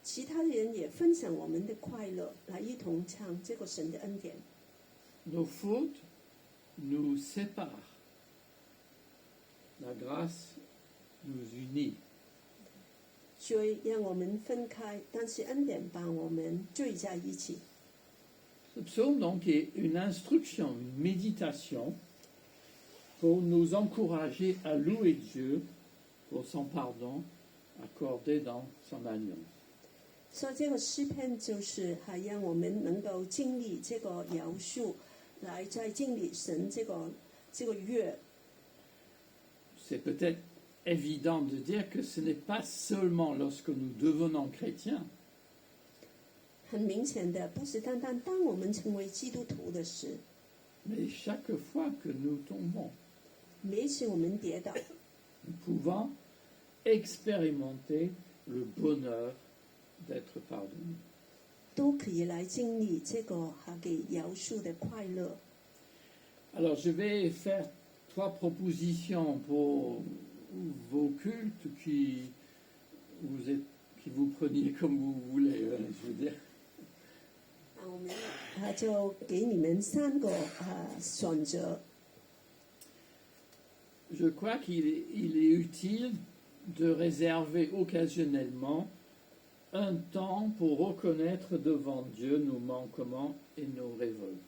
其他人也分享我们的快乐，来一同唱这个神的恩典。 Nos fautes nous séparent. La grâce nous unit. 罪让我们分开，但是恩典把我们聚在一起。 Ce psaume donc est une instruction, une méditation pour nous encourager à louer Dieu pour son pardon accordé dans son alliance. 所以这个诗篇就是还让我们能够经历这个饶恕，来再经历神这个约。 C'est peut-être évident de dire que ce n'est pas seulement lorsque nous devenons chrétiens, 很明显的，不是单单当我们成为基督徒的时， mais chaque fois que nous tombons, 每一次我们跌倒， nous pouvons expérimenter le bonheur d'être pardonné. 都可以来经历这个给饶恕的快乐。 Alors je vais faire 3 propositions pour vos cultes qui vous preniez comme vous voulez, je veux dire. 我们就给你们3个选择。 Je crois qu'il est utile de réserver occasionnellement un temps pour reconnaître devant Dieu nos manquements et nos révoltes.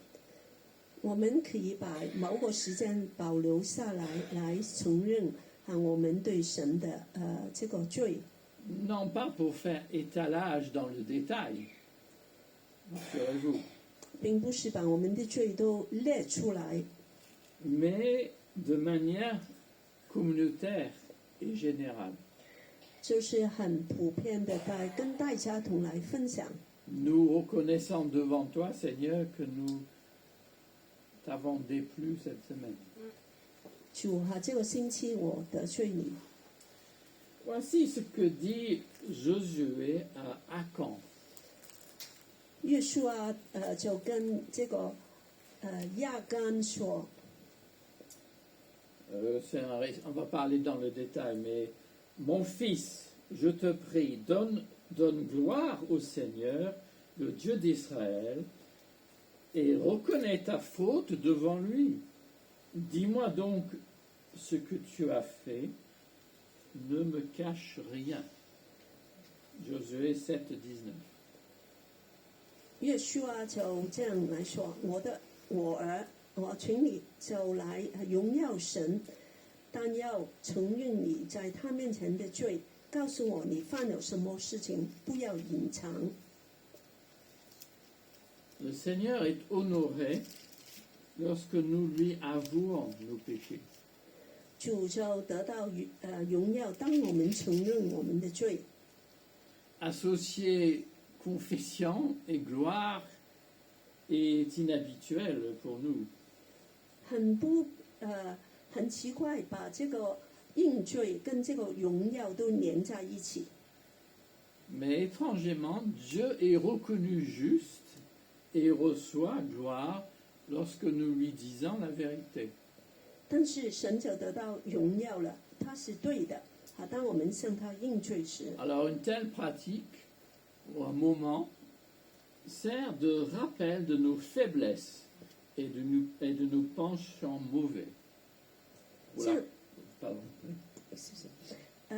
我们可以把某个时间保留下来，来承认我们对神的这个罪。 Non pas pour faire étalage dans le détail, rassurez-vous, 并不是把我们的罪都列出来， mais de manière communautaire et générale. 就是很普遍的跟大家同来分享。 Nous reconnaissons devant toi, Seigneur, que nous t'avons déplu cette semaine. 主这个星期我得罪你。 Voici ce que dit Josué à Akan. 约书亚就跟这个亚干说， On va pas aller dans le détail, mais mon fils, je te prie, donne gloire au Seigneur, le Dieu d'Israël, et reconnais ta faute devant lui. Dis-moi donc ce que tu as fait, ne me cache rien. Josué 7, 19. 约书亚就这样来说：“我儿，我请你就来荣耀神，但要承认你在他面前的罪，告诉我你犯了什么事情，不要隐藏。” Le Seigneur est honoré lorsque nous lui avouons nos péchés. 主就得到荣耀，当我们承认我们的罪。Associer confession et gloire est inhabituel pour nous. 很奇怪，把这个认罪跟这个荣耀都连在一起。Mais étrangement, Dieu est reconnu juste et reçoit gloire lorsque nous lui disons la vérité. 但是神就得到荣耀了，他是对的。当我们向他认罪时， Alors une telle pratique, ou un moment, sert de rappel de nos faiblesses et de nos penchants mauvais. 这样 Pardon.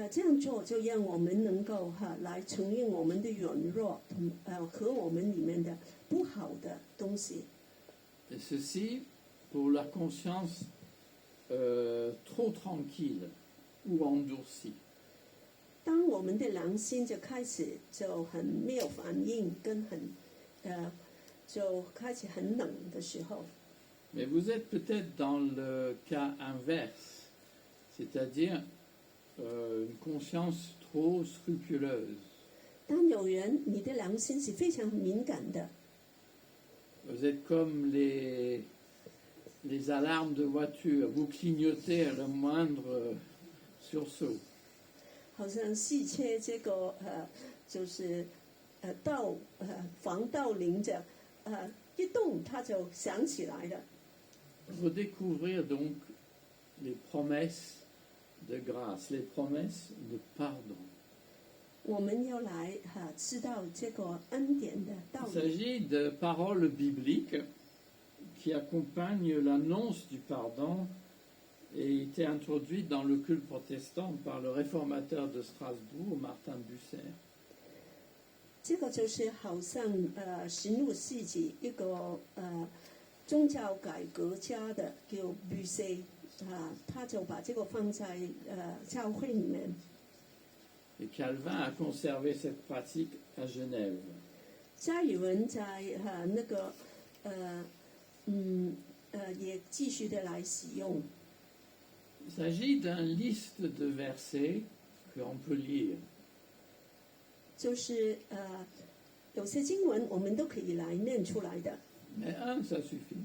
这样做就让我们能够来承认我们的软弱，和我们里面的不好的东西。 Et ceci pour la conscience trop tranquille ou endurcie. 当我们的良心就开始就很没有反应，就开始很冷的时候， Mais vous êtes peut-être dans le cas inverse, c'est-à-dire une conscience trop scrupuleuse. 当有人你的良心是非常敏感的， Vous êtes comme les alarmes de voiture, vous clignotez à le moindre sursaut. 好像汽车这个就是防盗铃着，一动它就响起来了。 Redécouvrir donc les promesses de grâce, les promesses de pardon. 我们要来知道这个恩典的道 Il 理。 s'agit de paroles bibliques qui accompagnent l'annonce du pardon et étaient introduites dans le culte protestant par le réformateur de Strasbourg, Martin Bucer. 这个就是好像神入世纪一个宗教改革家的叫 Bucer 他就把这个放在教会里面。 Et Calvin a conservé cette pratique à Genève. 加尔文在那个也继续的来使用。 Il s'agit d'une liste de versets que l'on peut lire. 就是有些经文我们都可以来念出来的， Mais un, ça suffit.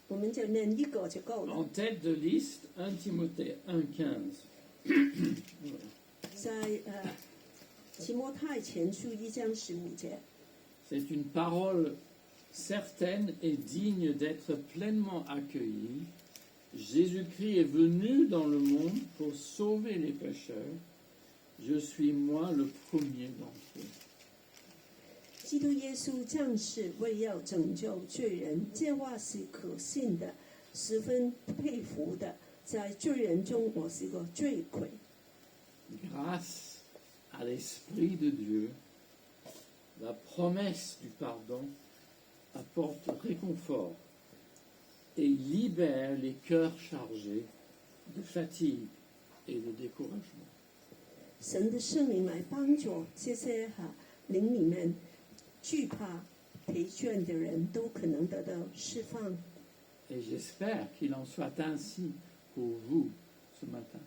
我们就念一个就够了。 En tête de liste, 1 Timothée 1,15. Voilà. 在提摩太前书1章15节， C'est une parole certaine et digne d'être pleinement accueillie. Jésus-Christ est venu dans le monde pour sauver les pécheurs. Je suis moi le premier d'entre eux. 基督耶稣降世为要拯救罪人，这话是可信的，十分佩服的。在罪人中，我是个罪魁。 Grâce à l'Esprit de Dieu, la promesse du pardon apporte réconfort et libère les cœurs chargés de fatigue et de découragement. 神的圣灵来帮助这些灵里面惧怕、疲倦的人都可能得到释放。 Et j'espère qu'il en soit ainsi pour vous ce matin.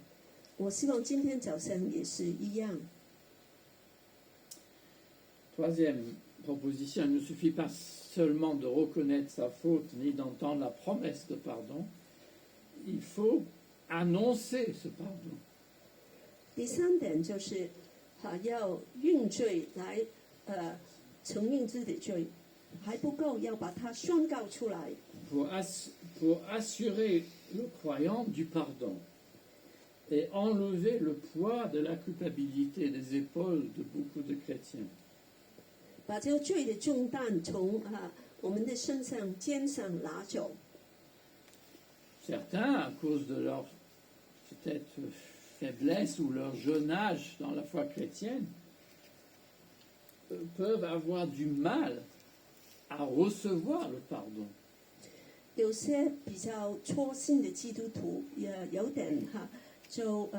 我希望今天早上也是一样。 Troisième proposition, il ne suffit pas seulement de reconnaître sa faute ni d'entendre la promesse de pardon, il faut annoncer ce pardon. 第三点就是要认罪来承认自己的罪，还不够，要把它宣告出来。 Pour assurer le croyant du pardon et enlever le poids de la culpabilité des épaules de beaucoup de chrétiens. 把这个罪的重担从我们的肩上拿走。 Certains, à cause de leur peut-être faiblesse ou leur jeune âge dans la foi chrétienne, peuvent avoir du mal à recevoir le pardon. 有些比较初信的基督徒也有点就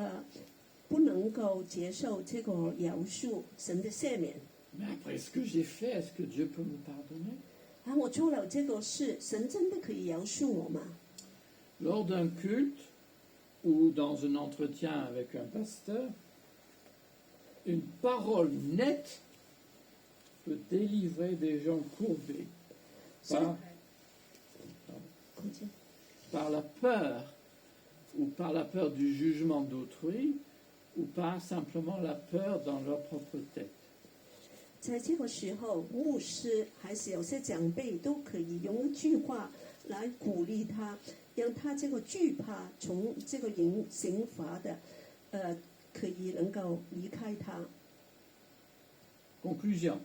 不能够接受这个饶恕神的赦免。 Mais après ce que j'ai fait, est-ce que Dieu peut me pardonner? 我做了这个事，神真的可以饶恕我吗？ Lors d'un culte ou dans un entretien avec un pasteur, une parole nette peut délivrer des gens courbés par la peur, ou par la peur du jugement d'autrui, ou par simplement la peur dans leur propre tête. 在这个时候，牧师还是有些长辈都可以用一句话来鼓励他，让他这个惧怕从这个刑罚的可以能够离开他。 Conclusion.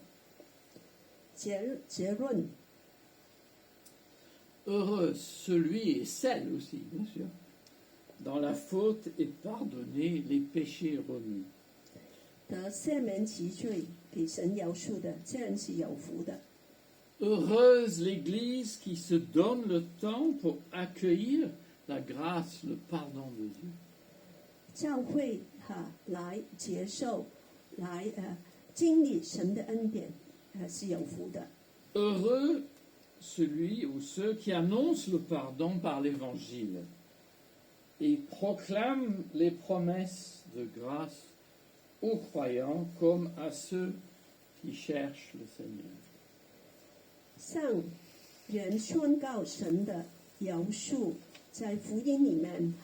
结论， Heureux celui et celle aussi, bien sûr, dans la faute est pardonné, les péchés remis. 得赦免其罪，给神饶恕的，这人是有福的。 Heureuse l'Église qui se donne le temps pour accueillir la grâce, le pardon de Dieu. 教会来接受，来经历神的恩典，是有福的。 Heureux celui ou ceux qui annoncent le pardon par l'Évangile et proclament les promesses de grâce aux croyants comme à ceux qui cherchent le Seigneur. 向人宣告神的饶恕，在福音里面，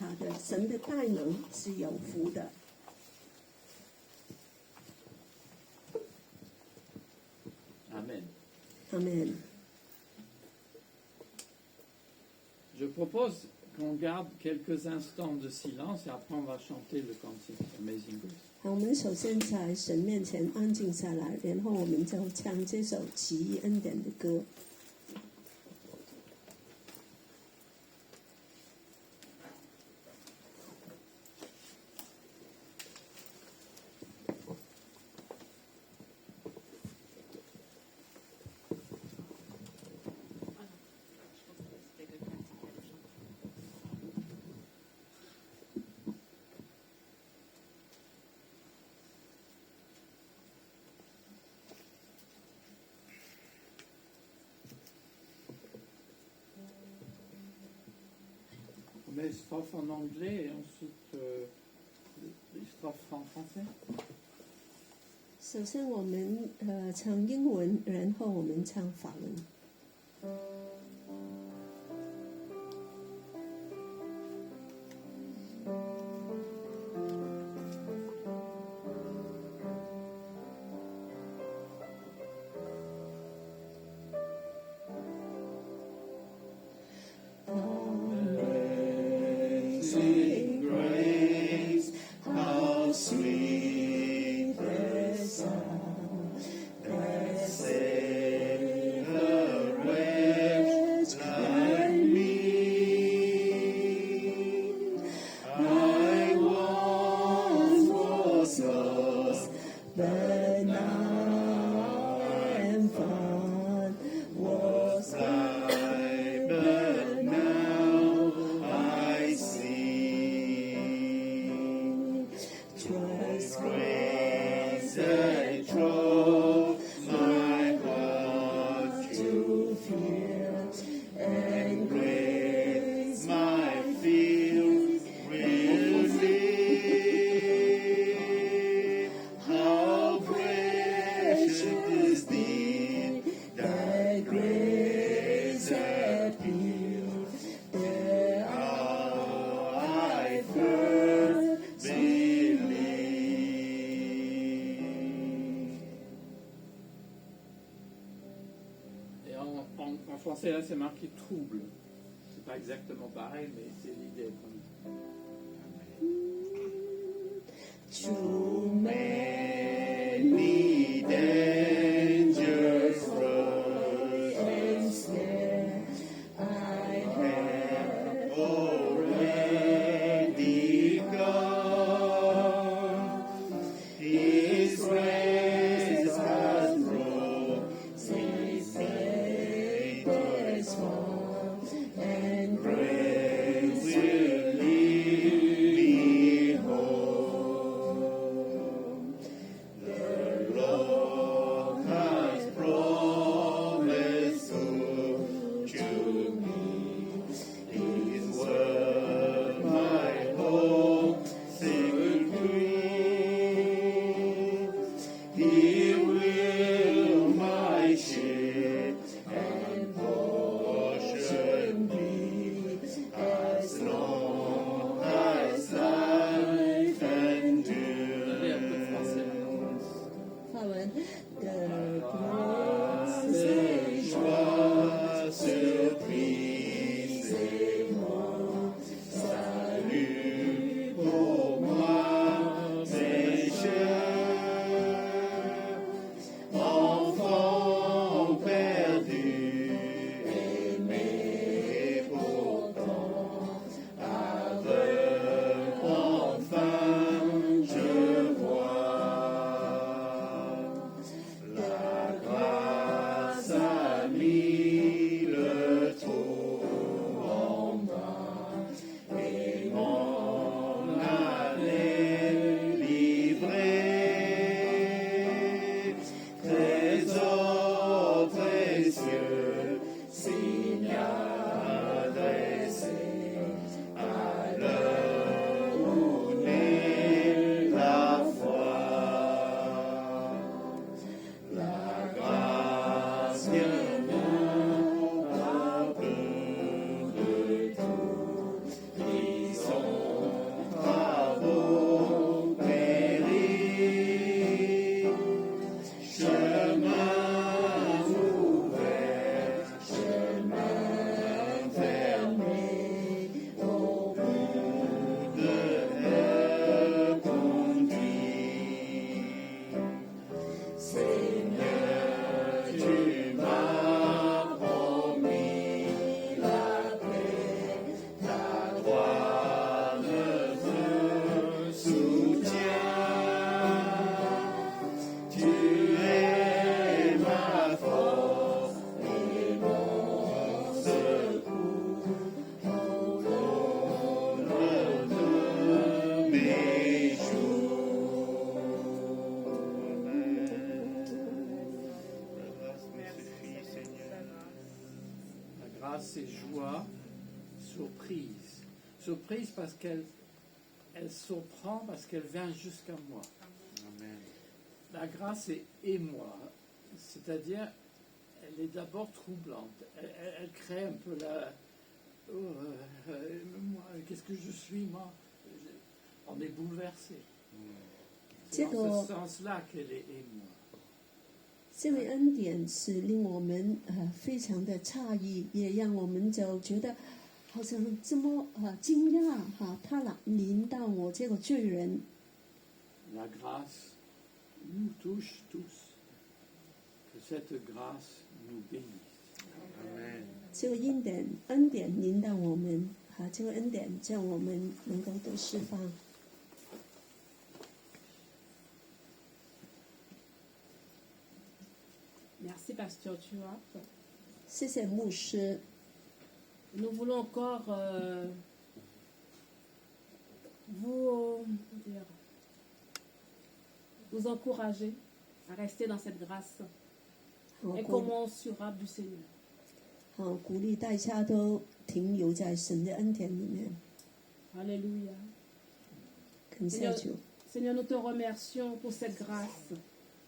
神的大能是有福的。 Amen. Amen. Je propose qu'on garde quelques instants de silence et après on va chanter le cantique Amazing Grace. 好，我们首先在神面前安静下来，然后我们就唱这首奇异恩典的歌。 On met les strophes en anglais et ensuite les strophes en français. 首先我们唱英文，然后我们唱法文。 Amazing grace, how sweet the sound that saved a wretch like me. I once was lost, but now I am found. Was blind, but now I see. 'Twas grace that drove my heart to fear, and grace my fears relieved. How precious is thee, that grace appeared. There I first believed. Et en français, là, c'est marqué trouble. C'est pas exactement pareil, mais c'est l'idée. Too many dangers road and snare I have already gone. His grace has brought me safe c'est joie, surprise. Surprise parce qu'elle surprend, parce qu'elle vient jusqu'à moi. Amen. La grâce est émoi, c'est-à-dire elle est d'abord troublante. Elle crée un peu la... moi, qu'est-ce que je suis, moi? On est bouleversé. C'est dans ce sens-là qu'elle est émoi. 这位恩典是令我们非常的诧异，也让我们就觉得好像这么惊讶哈，他临到我这个罪人。 La grâce nous touche tous. Que cette grâce nous bénisse. Amen. 这个恩典临到我们这个恩典叫我们能够得释放。 Merci, Pasteur Tuat. 谢谢牧师， Nous voulons encore vous encourager à rester dans cette grâce 好 incommensurable du Seigneur. 鼓励大家都停留在神的恩典里面。 Alléluia. 感谢主， Seigneur, nous te remercions pour cette grâce.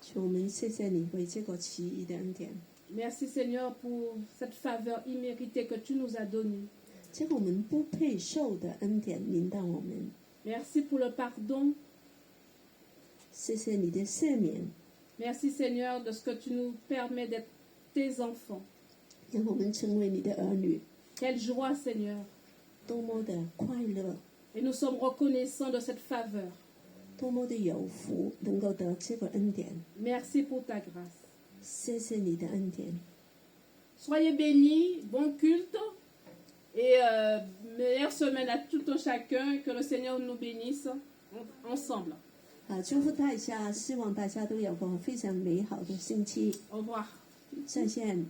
主，我们谢谢你为这个奇异的恩典。 Merci, Seigneur, pour cette faveur imméritée que tu nous as donnée. 这个我们不配受的恩典临到我们， Merci pour le pardon. 谢谢你的赦免， Merci, Seigneur, de ce que tu nous permets d'être tes enfants. 让我们成为你的儿女， Quelle joie, Seigneur. 多么的快乐， Et nous sommes reconnaissants de cette faveur. 多么的有福，能够得这个恩典。 Merci pour ta grâce. 谢谢你的恩典。 Soyez bénis, bon culte et meilleure semaine à tout un chacun. Que le Seigneur nous bénisse ensemble. 祝福大家，希望大家都有个非常美好的星期。 Au revoir. 再见。